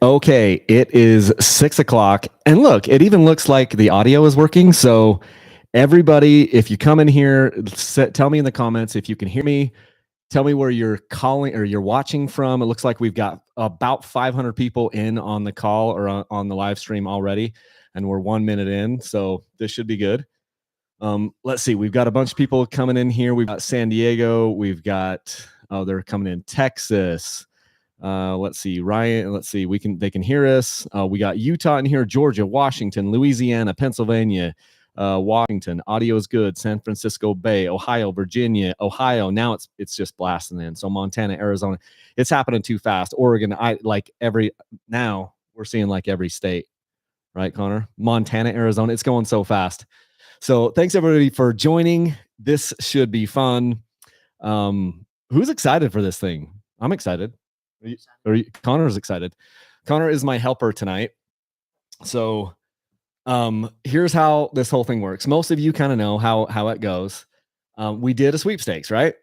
Okay, it is 6 o'clock. And look, it even looks like the audio is working. So, everybody, if you come in here, tell me in the comments if you can hear me. Tell me where you're calling or you're watching from. It looks like we've got about 500 people in on the call or on the live stream already. And we're 1 minute in. So, this should be good. Let's see. We've got a bunch of people coming in here. We've got San Diego. We've got, they're coming in Texas. Let's see, Ryan. Let's see, they can hear us. We got Utah in here, Georgia, Washington, Louisiana, Pennsylvania, Washington. Audio is good. San Francisco Bay, Ohio, Virginia, Ohio. Now it's just blasting in. So Montana, Arizona. It's happening too fast. Oregon. Now we're seeing like every state, right, Connor? Montana, Arizona. It's going so fast. So thanks everybody for joining. This should be fun. Who's excited for this thing? I'm excited. Connor's excited. Connor is my helper tonight. So here's how this whole thing works. Most of you kind of know how it goes. We did a sweepstakes, right?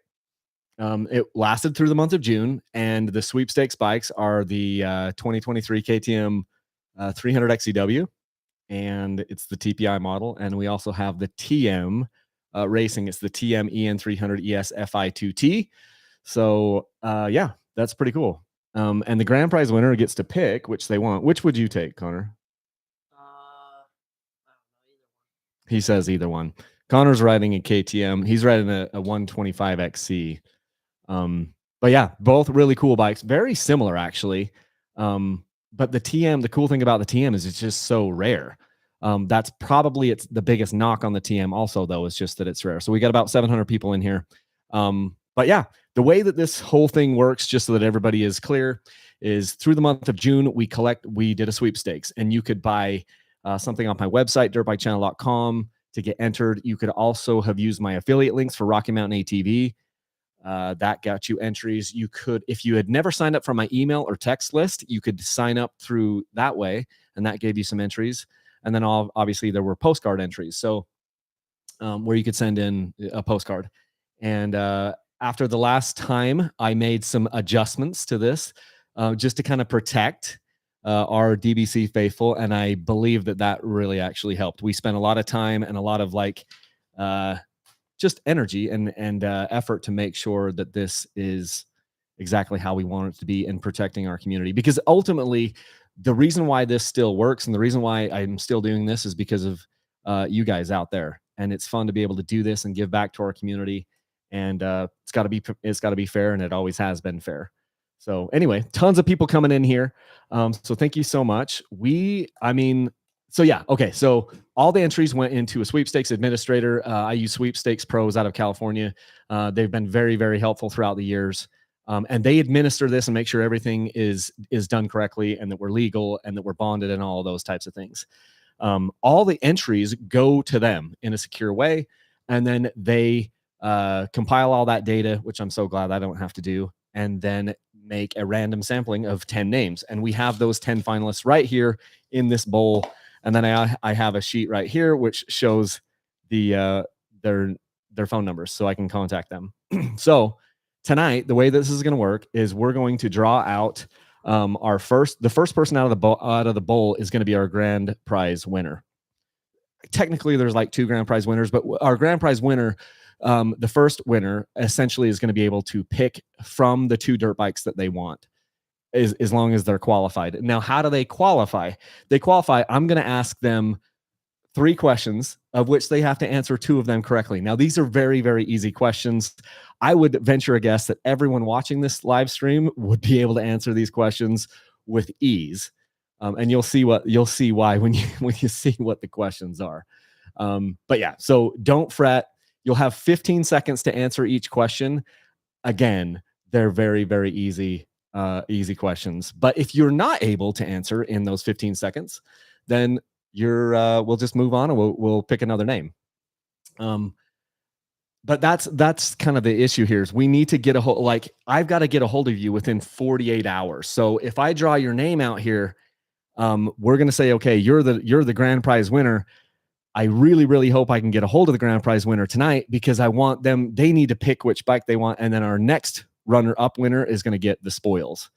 It lasted through the month of June, and the sweepstakes bikes are the 2023 KTM 300 XCW, and it's the TPI model. And we also have the TM racing. It's the TM EN300 ES FI2T. So yeah, that's pretty cool. And the grand prize winner gets to pick which they want. Which would you take, Connor? I don't know, either one. He says either one. Connor's riding a KTM. He's riding a 125 XC. But yeah, both really cool bikes. Very similar, actually. But the TM, the cool thing about the TM is it's just so rare. That's probably the biggest knock on the TM also, though, is just that it's rare. So we got about 700 people in here. But yeah, the way that this whole thing works, just so that everybody is clear, is through the month of June, we did a sweepstakes, and you could buy something on my website, dirtbikechannel.com, to get entered. You could also have used my affiliate links for Rocky Mountain ATV. That got you entries. You could, if you had never signed up for my email or text list, you could sign up through that way, and that gave you some entries. And then obviously there were postcard entries, so where you could send in a postcard. And after the last time, I made some adjustments to this just to kind of protect our DBC faithful, and I believe that really actually helped. We spent a lot of time and a lot of just energy and effort to make sure that this is exactly how we want it to be in protecting our community. Because ultimately, the reason why this still works and the reason why I'm still doing this is because of you guys out there. And it's fun to be able to do this and give back to our community. And it's got to be fair, and it always has been fair. So anyway, tons of people coming in here. So thank you so much. So yeah, okay. So all the entries went into a sweepstakes administrator. I use Sweepstakes Pros out of California. They've been very, very helpful throughout the years. And they administer this and make sure everything is done correctly, and that we're legal, and that we're bonded, and all of those types of things. All the entries go to them in a secure way, and then they compile all that data, which I'm so glad I don't have to do, and then make a random sampling of 10 names. And we have those 10 finalists right here in this bowl. And then I have a sheet right here which shows their phone numbers, so I can contact them. So tonight, the way this is going to work is we're going to draw out the first person out of the bowl is going to be our grand prize winner. Technically, there's like 2 grand prize winners, but our grand prize winner, the first winner, essentially is going to be able to pick from the 2 dirt bikes that they want, as long as they're qualified. Now, how do they qualify? They qualify. I'm going to ask them 3 questions, of which they have to answer 2 of them correctly. Now, these are very, very easy questions. I would venture a guess that everyone watching this live stream would be able to answer these questions with ease. And you'll see why when you see what the questions are. But yeah, so don't fret. You'll have 15 seconds to answer each question. Again, they're very, very easy questions. But if you're not able to answer in those 15 seconds, then we'll just move on, and we'll pick another name. But that's kind of the issue here, is we need to get I've got to get a hold of you within 48 hours. So if I draw your name out here, we're going to say, okay, you're the grand prize winner. I really, really hope I can get a hold of the grand prize winner tonight, because I want them, they need to pick which bike they want. And then our next runner-up winner is going to get the spoils.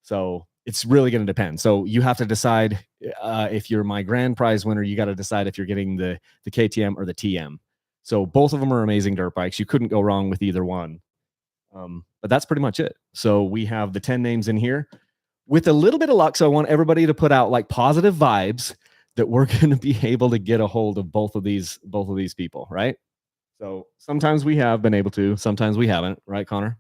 So it's really going to depend. So you have to decide if you're my grand prize winner, you got to decide if you're getting the KTM or the TM. So both of them are amazing dirt bikes. You couldn't go wrong with either one. But that's pretty much it. So we have the 10 names in here with a little bit of luck. So I want everybody to put out like positive vibes that we're going to be able to get a hold of both of these people, right? So sometimes we have been able to, sometimes we haven't, right, Connor?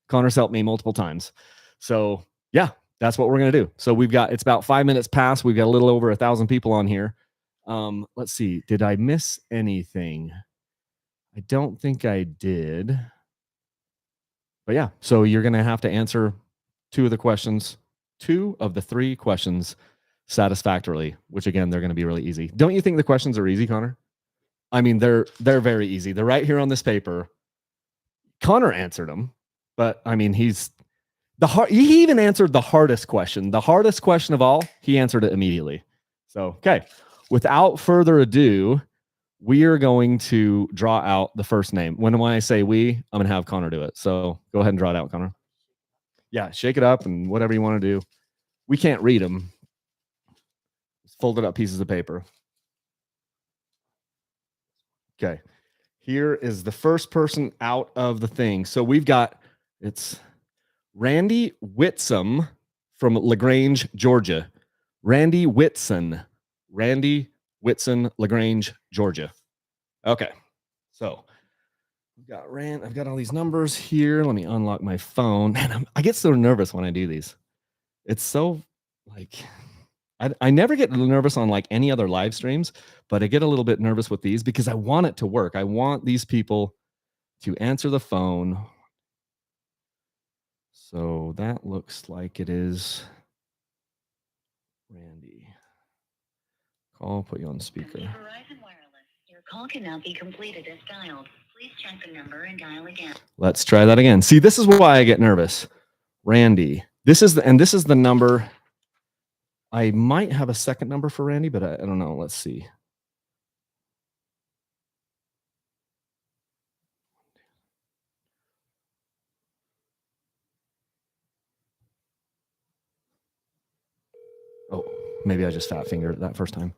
Connor's helped me multiple times. So yeah, that's what we're going to do. So it's about 5 minutes past. We've got a little over 1,000 people on here. Let's see. Did I miss anything? I don't think I did. But yeah, so you're going to have to answer two of the 3 questions satisfactorily, which again, they're going to be really easy. Don't you think the questions are easy, Connor? I mean, they're very easy. They're right here on this paper. Connor answered them, but I mean, he even answered the hardest question. The hardest question of all, he answered it immediately. So, okay. Without further ado, we are going to draw out the first name. When I say we, I'm going to have Connor do it. So go ahead and draw it out, Connor. Yeah, shake it up and whatever you want to do. We can't read them. Just folded up pieces of paper. Okay. Here is the first person out of the thing. So it's Randy Whitson from LaGrange, Georgia. Randy Whitson, LaGrange, Georgia. Okay. So I've got all these numbers here. Let me unlock my phone. Man, I get so nervous when I do these. It's so like, I never get nervous on like any other live streams, but I get a little bit nervous with these because I want it to work. I want these people to answer the phone. So that looks like it is Randy. Call, put you on speaker. Verizon Wireless. Your call cannot be completed as dialed. Please check the number and dial again. Let's try that again. See, this is why I get nervous. Randy. This is the number. I might have a second number for Randy, but I don't know. Let's see. Oh, maybe I just fat fingered it that first time.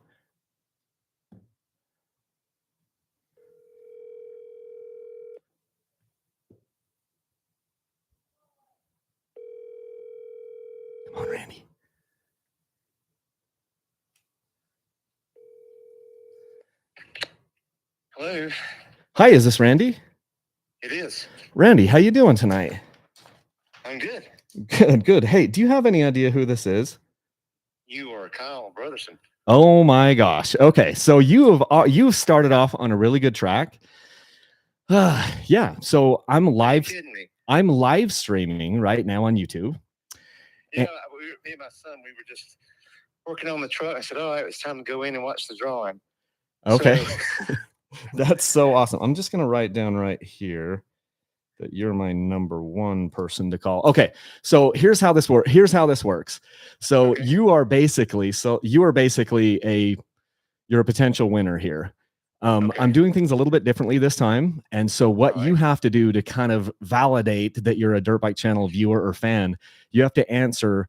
Come on, Randy. Hello. Hi, is this Randy? It is. Randy, how you doing tonight? I'm good. Good. Hey, do you have any idea who this is? You are Kyle Brotherson. Oh my gosh. Okay, so you've started off on a really good track. Yeah. So I'm live. Are you kidding me? I'm live streaming right now on YouTube. Yeah, me and my son, we were just working on the truck. I said, "Oh, it's time to go in and watch the drawing." Okay. So, that's so awesome. I'm just gonna write down right here that you're my number 1 person to call. Okay, so here's how this works. So okay. You're a potential winner here. Okay. I'm doing things a little bit differently this time, and so what you have to do to kind of validate that you're a Dirt Bike Channel viewer or fan, you have to answer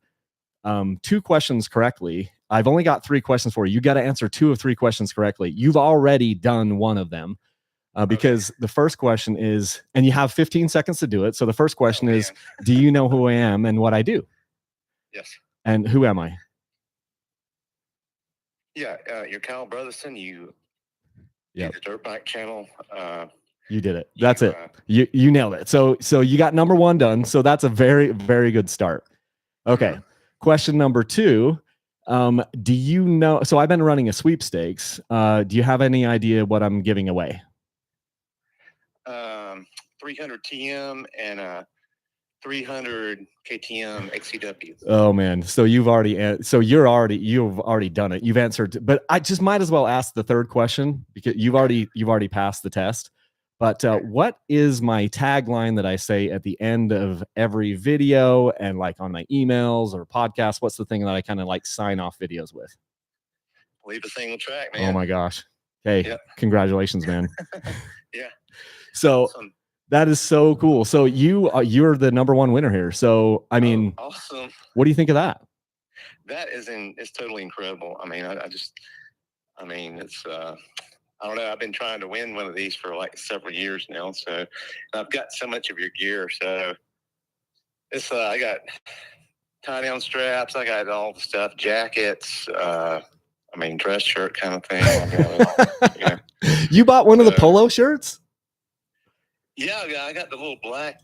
2 questions correctly. I've only got 3 questions for you. You got to answer 2 of 3 questions correctly. You've already done one of them. Because the first question is, and you have 15 seconds to do it. So the first question is, do you know who I am and what I do? Yes. And who am I? Yeah, you're Kyle Brotherson. You did the Dirt Bike Channel. You did it. That's it. You nailed it. So you got number 1 done. So that's a very, very good start. Okay. Question number 2. Do you know? So I've been running a sweepstakes. Do you have any idea what I'm giving away? 300 TM and 300 KTM XCW. Oh man, so you've already done it. You've answered, but I just might as well ask the third question because you've already passed the test. But what is my tagline that I say at the end of every video and like on my emails or podcasts? What's the thing that I kind of like sign off videos with? Leave a single track, man. Oh my gosh. Hey, Congratulations, man. Yeah. So awesome. That is so cool. So you're the number one winner here. So I mean, awesome. what do you think of that? That it's totally incredible. I mean, I mean, it's I don't know. I've been trying to win one of these for like several years now. So I've got so much of your gear. So it's I got tie down straps. I got all the stuff, jackets. I mean, dress shirt kind of thing. I got it all, you know. You bought one of the polo shirts? Yeah, I got the little black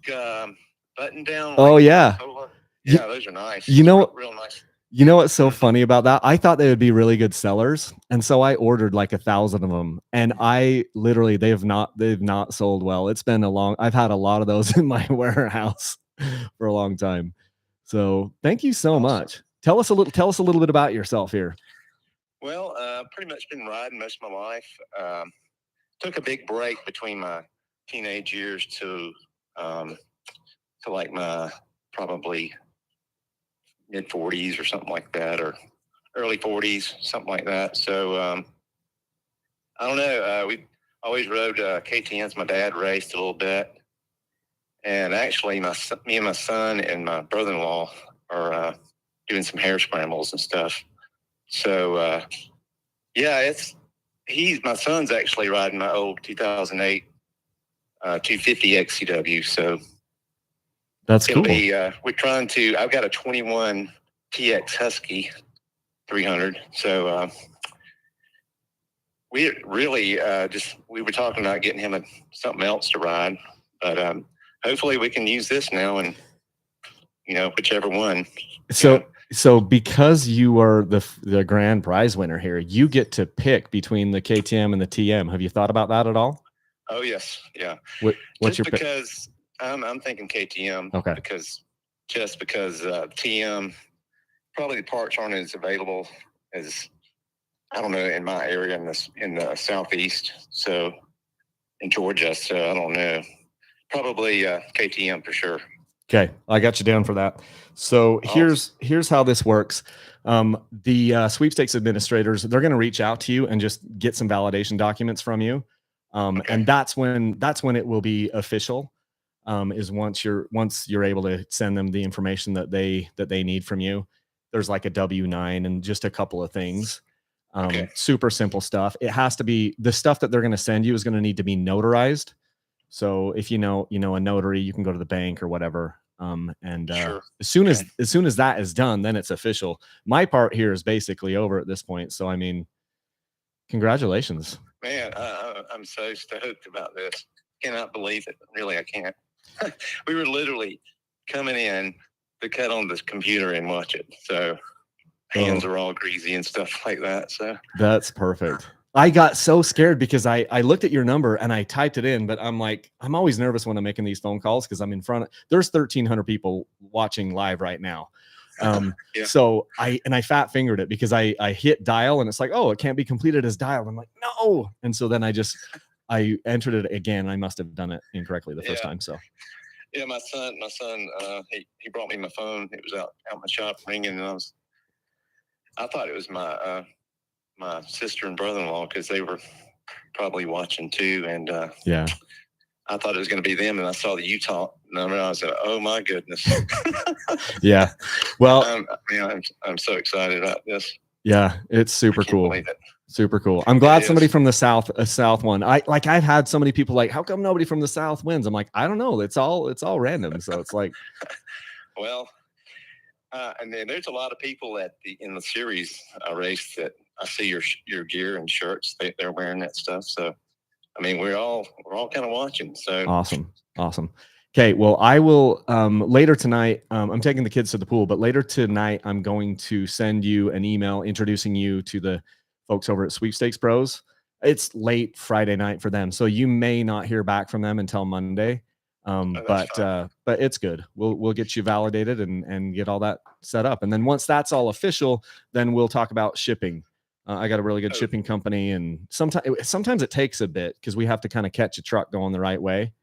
button down. Oh yeah. Polo. Yeah, those are nice. You know, real nice. You know what's so funny about that? I thought they would be really good sellers, and so I ordered like 1,000 of them, and I literally they've not sold well. It's been I've had a lot of those in my warehouse for a long time. So thank you so much. Tell us a little bit about yourself here. Well, pretty much been riding most of my life. Took a big break between my teenage years to like my probably mid 40s or something like that, or early 40s, something like that. So I don't know. We always rode KTMs. My dad raced a little bit, and actually, me and my son and my brother-in-law are doing some hare scrambles and stuff. So yeah, my son's actually riding my old 2008 250 XCW. So that's cool. We're trying to. I've got a 21 TX Husky 300. So we really we were talking about getting him something else to ride, but hopefully we can use this now, and whichever one. So because you are the grand prize winner here, you get to pick between the KTM and the TM. Have you thought about that at all? Oh yes, yeah. What's your pick? Because I'm thinking KTM. Okay. Because TM, probably the parts aren't as available as, I don't know, in my area in the southeast. So in Georgia, so I don't know. Probably KTM for sure. Okay, I got you down for that. So here's how this works. The sweepstakes administrators, they're going to reach out to you and just get some validation documents from you. And that's when it will be official. Is once you're able to send them the information that they need from you. There's like a W-9 and just a couple of things. Super simple stuff. It has to be the stuff that they're going to send you is going to need to be notarized. So if you know a notary, you can go to the bank or whatever. Sure. as soon as that is done, then it's official. My part here is basically over at this point. So I mean, congratulations. Man, I'm so stoked about this. Cannot believe it. Really, I can't. We were literally coming in to cut on this computer and watch it. So hands are all greasy and stuff like that. So that's perfect. I got so scared because I looked at your number and I typed it in, but I'm like, I'm always nervous when I'm making these phone calls because I'm in front of, there's 1,300 people watching live right now. So I fat fingered it because I hit dial and it's like, oh, it can't be completed as dialed. I'm like, no. And so then I entered it again. I must have done it incorrectly the first time. So yeah, my son, he brought me my phone. It was out my shop ringing, and I thought it was my sister and brother-in-law because they were probably watching too. And I thought it was going to be them, and I saw the Utah number. And I was like, "Oh my goodness!" Yeah, well, I'm so excited about this. Yeah, it's super cool. Super cool. I'm glad somebody from the South, a South one. I've had so many people like, how come nobody from the South wins? I'm like, I don't know. It's all random. So it's like, well, and then there's a lot of people in the series race that I see your gear and shirts. They're wearing that stuff. So, I mean, we're all kind of watching. So awesome. Okay, well, I will later tonight. I'm taking the kids to the pool, but later tonight, I'm going to send you an email introducing you to the folks over at Sweepstakes Pros. It's late Friday night for them, so you may not hear back from them until Monday. But it's good. We'll get you validated and get all that set up, and then once that's all official, then we'll talk about shipping. I got a really good shipping company, and sometimes it takes a bit because we have to kind of catch a truck going the right way.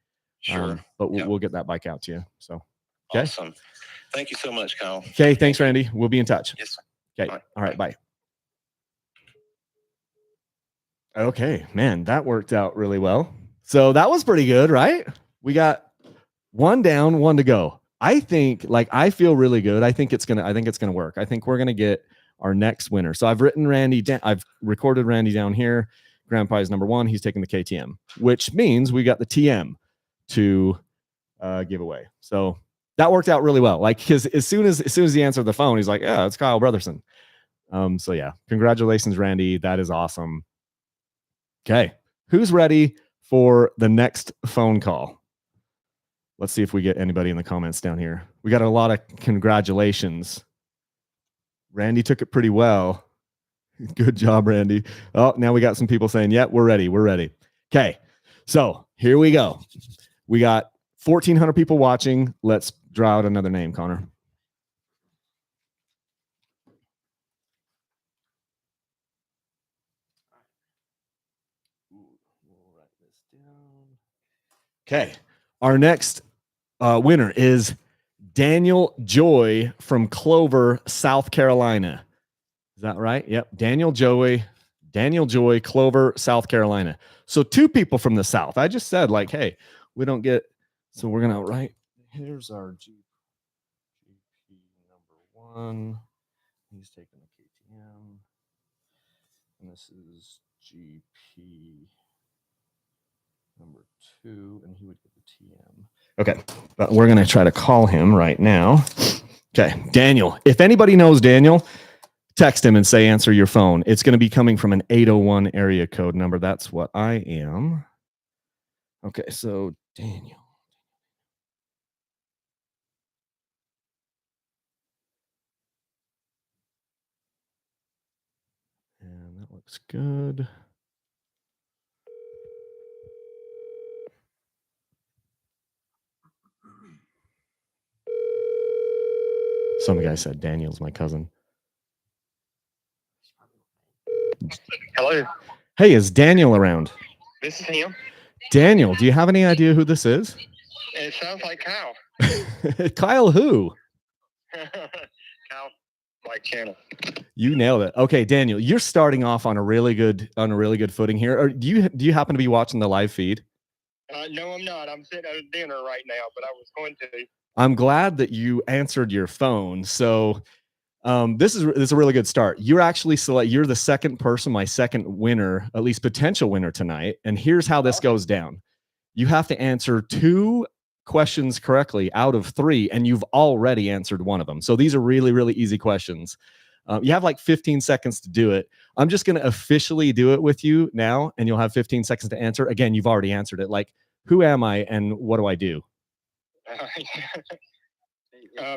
Sure. But we'll get that bike out to you. So, okay. Awesome. Thank you so much, Kyle. Okay. Thanks, Randy. We'll be in touch. Yes. Okay. All right. Bye. Okay, man, that worked out really well. So that was pretty good, right? We got one down, one to go. I think I feel really good. I think it's gonna work. I think we're gonna get our next winner. So I've written Randy down. I've recorded Randy down here. Grandpa is number one. He's taking the KTM, which means we got the TM to give away. So that worked out really well. Like, because as soon as he answered the phone, he's like, "Yeah, it's Kyle Brotherson." So yeah, congratulations, Randy. That is awesome. Okay, who's ready for the next phone call? Let's see if we get anybody in the comments down here. We got a lot of congratulations. Randy took it pretty well. Good job, Randy. Oh, now we got some people saying, "Yeah, we're ready. We're ready." Okay, so here we go. We got 1,400 people watching. Let's draw out another name, Connor. We'll write this down. Okay, our next winner is Daniel Joy from Clover, South Carolina. Is that right? Yep. Daniel Joy, Clover, South Carolina. So 2 people from the South. I just said, like, hey, we don't get, so we're going to write, here's our GP number 1. He's taking the KTM. And this is GP number 2, and he would get the TM. Okay, but we're going to try to call him right now. Okay, Daniel. If anybody knows Daniel, text him and say, answer your phone. It's going to be coming from an 801 area code number. That's what I am. Okay, so Daniel. And that looks good. Some guy said Daniel's my cousin. Hello. Hey, is Daniel around? This is him. Daniel, do you have any idea who this is? It sounds like Kyle. Kyle who? Kyle, like channel. You nailed it. Okay, Daniel, you're starting off on a really good footing here. Or do you happen to be watching the live feed? No, I'm not. I'm sitting at dinner right now, but I was going to. I'm glad that you answered your phone. So this is a really good start. You're actually you're the second person, my second winner, at least potential winner tonight. And here's how this goes down. You have to answer 2 questions correctly out of 3, and you've already answered one of them. So these are really, really easy questions. You have like 15 seconds to do it. I'm just going to officially do it with you now, and you'll have 15 seconds to answer. Again, you've already answered it. Like, who am I and what do I do?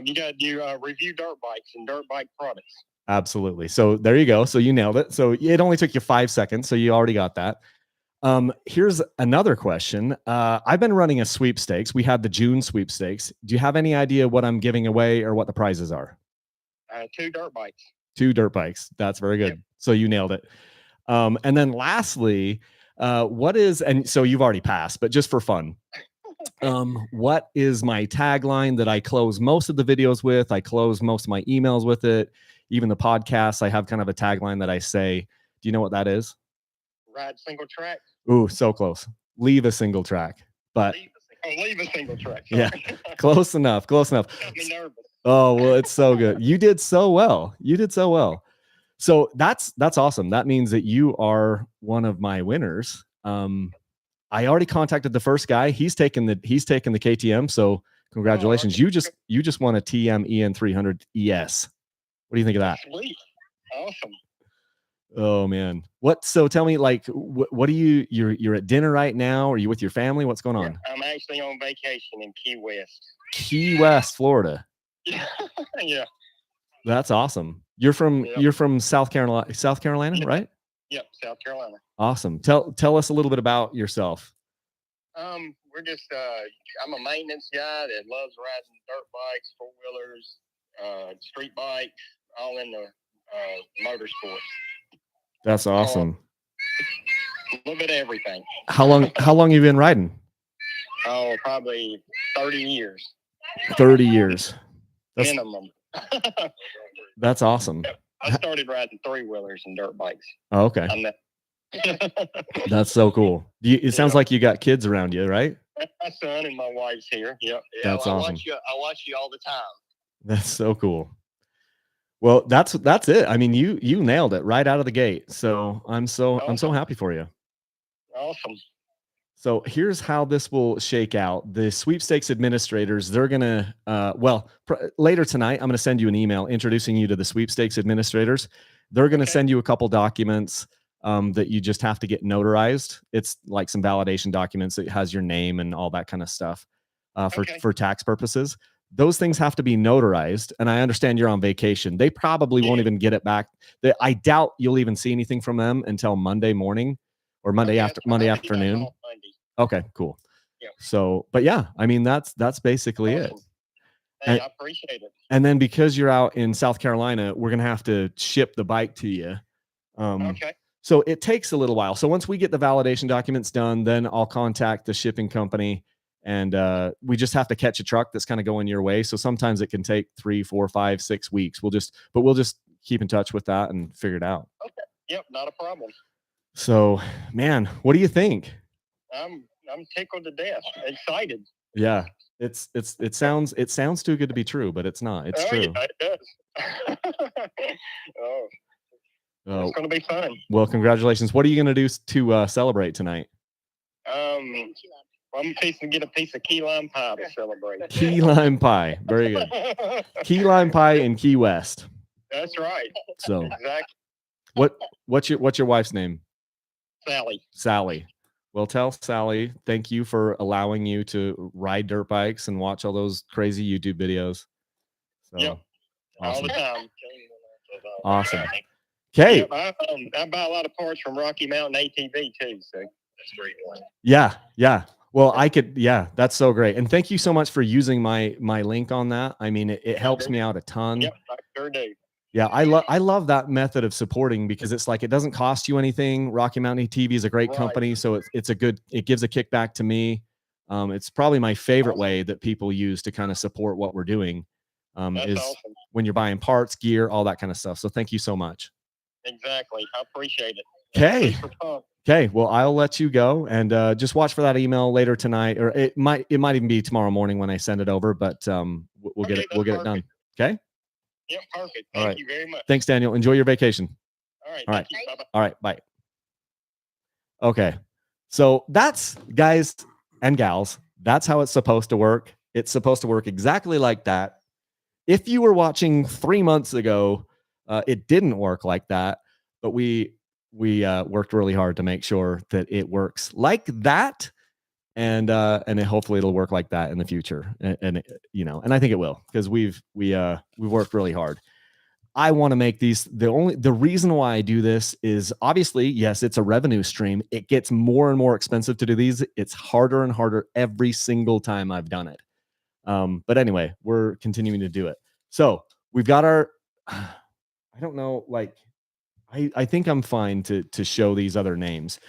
You got to review dirt bikes and dirt bike products. Absolutely. So there you go. So you nailed it. So it only took you 5 seconds. So you already got that. Here's another question. I've been running a sweepstakes. We had the June sweepstakes. Do you have any idea what I'm giving away or what the prizes are? 2 dirt bikes. 2 dirt bikes. That's very good. Yep. So you nailed it. And then lastly, and so you've already passed, but just for fun, what is my tagline that I close most of the videos with? I close most of my emails with it. Even the podcasts, I have kind of a tagline that I say. Do you know what that is? Ride single track. Ooh, so close. Leave a single track. But leave a single track. Sorry. Yeah, close enough. Close enough. Got me nervous. Oh, well, it's so good. You did so well. So that's awesome. That means that you are one of my winners. I already contacted the first guy. He's taken the KTM. So congratulations. Okay. You just won a TM EN300 ES. What do you think of that? Sweet. Awesome. Oh man. So tell me, like, what are you're at dinner right now? Are you with your family? What's going on? Yeah, I'm actually on vacation in Key West. Key West, Florida. Yeah. That's awesome. You're from South Carolina, right? Yep, South Carolina. Awesome. Tell us a little bit about yourself. We're just I'm a maintenance guy that loves riding dirt bikes, 4-wheelers, street bikes, all in the motorsports. That's awesome. A little bit of everything. How long have you been riding? Oh, probably 30 years. 30 years. That's minimum. That's awesome. I started riding 3-wheelers and dirt bikes. Oh, okay. That's so cool. It sounds like you got kids around you, right? My son and my wife's here. Yep. Yeah, that's awesome. I watch you all the time. That's so cool. Well, that's it. I mean, you nailed it right out of the gate. So I'm so happy for you. Awesome. So here's how this will shake out. The sweepstakes administrators, they're gonna later tonight, I'm gonna send you an email introducing you to the sweepstakes administrators. They're gonna send you a couple documents that you just have to get notarized. It's like some validation documents that has your name and all that kind of stuff for tax purposes. Those things have to be notarized, and I understand you're on vacation. They probably won't even get it back. I doubt you'll even see anything from them until Monday morning or Monday afternoon. Okay, cool. Yeah. So, but yeah, I mean that's basically it. Hey, I appreciate it. And then because you're out in South Carolina, we're gonna have to ship the bike to you. Okay. So it takes a little while. So once we get the validation documents done, then I'll contact the shipping company, and we just have to catch a truck that's kind of going your way. So sometimes it can take 3, 4, 5, 6 weeks. We'll just keep in touch with that and figure it out. Okay. Yep, not a problem. So, man, what do you think? I'm tickled to death, excited. Yeah, it sounds too good to be true, but it's not. It's true. Yeah, it does. It's going to be fun. Well, congratulations. What are you going to do to celebrate tonight? I'm fixing to get a piece of key lime pie to celebrate. Key lime pie. Very good. Key lime pie in Key West. That's right. So exactly. What's your wife's name? Sally. Well, tell Sally thank you for allowing you to ride dirt bikes and watch all those crazy YouTube videos. So, yep. Awesome. All the time. Awesome. Okay. Yep, I buy a lot of parts from Rocky Mountain ATV too, so that's great. Yeah. Well, that's so great. And thank you so much for using my link on that. I mean, it helps me out a ton. Yep, I sure do. Yeah, I love that method of supporting because it's like it doesn't cost you anything. Rocky Mountain ATV is a great company, so it gives a kickback to me. It's probably my favorite way that people use to kind of support what we're doing. Is awesome. When you're buying parts, gear, all that kind of stuff. So thank you so much. Exactly. I appreciate it. Okay. Well, I'll let you go and just watch for that email later tonight, or it might even be tomorrow morning when I send it over. But we'll get it done. Okay. Yep. Perfect. Thank you very much. Thanks, Daniel. Enjoy your vacation. All right. All right. Bye-bye. All right. Bye. Okay. So that's, guys and gals, that's how it's supposed to work. It's supposed to work exactly like that. If you were watching 3 months ago, it didn't work like that, but we worked really hard to make sure that it works like that, and hopefully it'll work like that in the future. And I think it will, because we've worked really hard. I want to make these, the reason why I do this is obviously, yes, it's a revenue stream. It gets more and more expensive to do these. It's harder and harder every single time I've done it. But anyway, we're continuing to do it. So we've got our, I don't know, like, I think I'm fine to show these other names.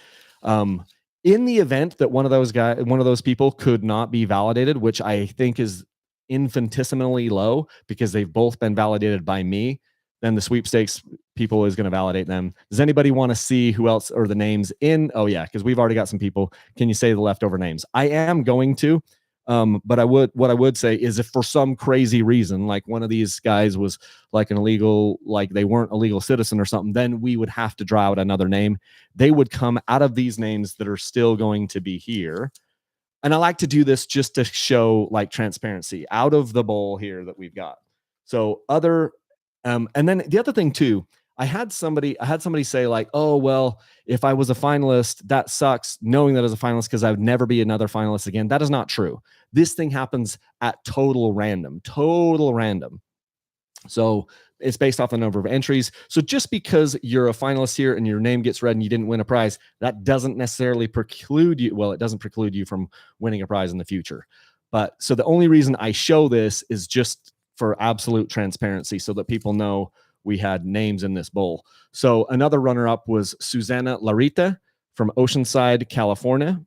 In the event that one of those people could not be validated, which I think is infinitesimally low because they've both been validated by me, then the sweepstakes people is going to validate them. Does anybody want to see who else or the names in? Oh yeah, because we've already got some people. Can you say the leftover names? I am going to. But what I would say is, if for some crazy reason, like one of these guys was like an illegal, like they weren't a legal citizen or something, then we would have to draw out another name. They would come out of these names that are still going to be here. And I like to do this just to show like transparency out of the bowl here that we've got. So and then the other thing too, I had somebody say like, oh, well, if I was a finalist, that sucks knowing that as a finalist, because I would never be another finalist again. That is not true. This thing happens at total random. So it's based off the number of entries. So just because you're a finalist here and your name gets read and you didn't win a prize, that doesn't necessarily preclude you. Well, it doesn't preclude you from winning a prize in the future. But so the only reason I show this is just for absolute transparency, so that people know we had names in this bowl. So another runner-up was Susanna Larita from Oceanside, California.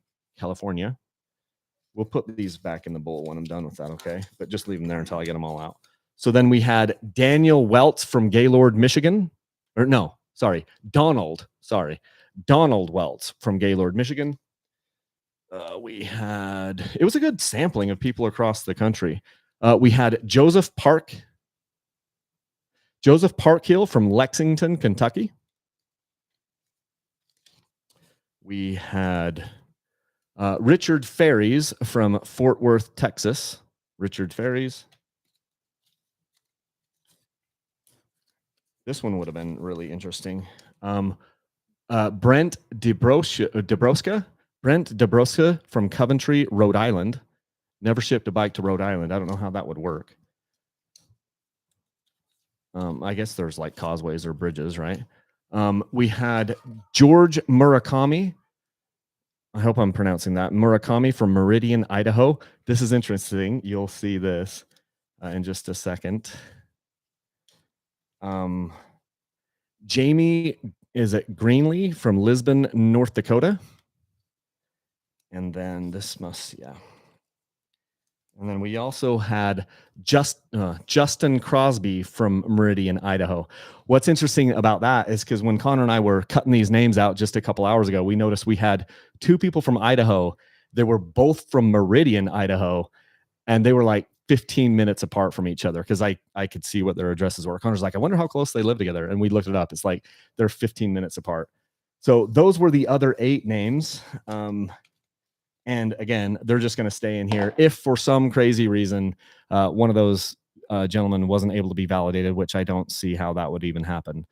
We'll put these back in the bowl when I'm done with that, okay? But just leave them there until I get them all out. So then we had Daniel Welts from Gaylord, Michigan. Donald Donald Welts from Gaylord, Michigan. It was a good sampling of people across the country. We had Joseph Parkhill from Lexington, Kentucky. We had Richard Ferries from Fort Worth, Texas. Richard Ferries. This one would have been really interesting. Brent Debroska from Coventry, Rhode Island. Never shipped a bike to Rhode Island. I don't know how that would work. I guess there's like causeways or bridges, right? We had George Murakami. I hope I'm pronouncing that. Murakami from Meridian, Idaho. This is interesting. You'll see this in just a second. Jamie is it Greenlee from Lisbon, North Dakota. And then this must, yeah. And then we also had Justin Crosby from Meridian, Idaho. What's interesting about that is because when Connor and I were cutting these names out just a couple hours ago, we noticed we had two people from Idaho. They were both from Meridian, Idaho, and they were like 15 minutes apart from each other because I could see what their addresses were. Connor's like, I wonder how close they live together. And we looked it up. It's like they're 15 minutes apart. So those were the other 8 names. And again, they're just going to stay in here. If for some crazy reason, one of those gentlemen wasn't able to be validated, which I don't see how that would even happen,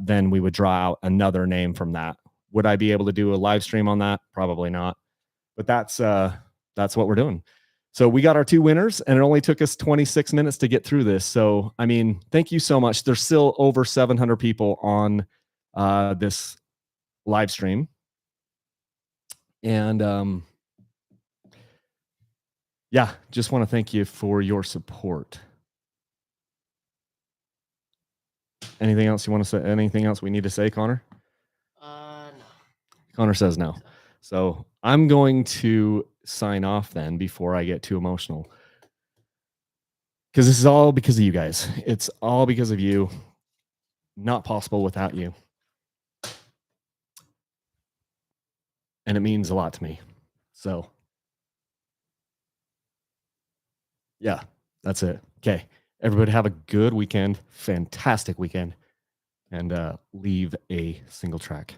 then we would draw out another name from that. Would I be able to do a live stream on that? Probably not. But that's what we're doing. So we got our 2 winners, and it only took us 26 minutes to get through this. So, I mean, thank you so much. There's still over 700 people on this live stream. And yeah, just want to thank you for your support. Anything else you want to say? Anything else we need to say, Connor? No. Connor says no. So I'm going to sign off then before I get too emotional. Because this is all because of you guys. It's all because of you. Not possible without you. And it means a lot to me. So yeah, that's it. Okay. Everybody have a good weekend. Fantastic weekend. And leave a single track.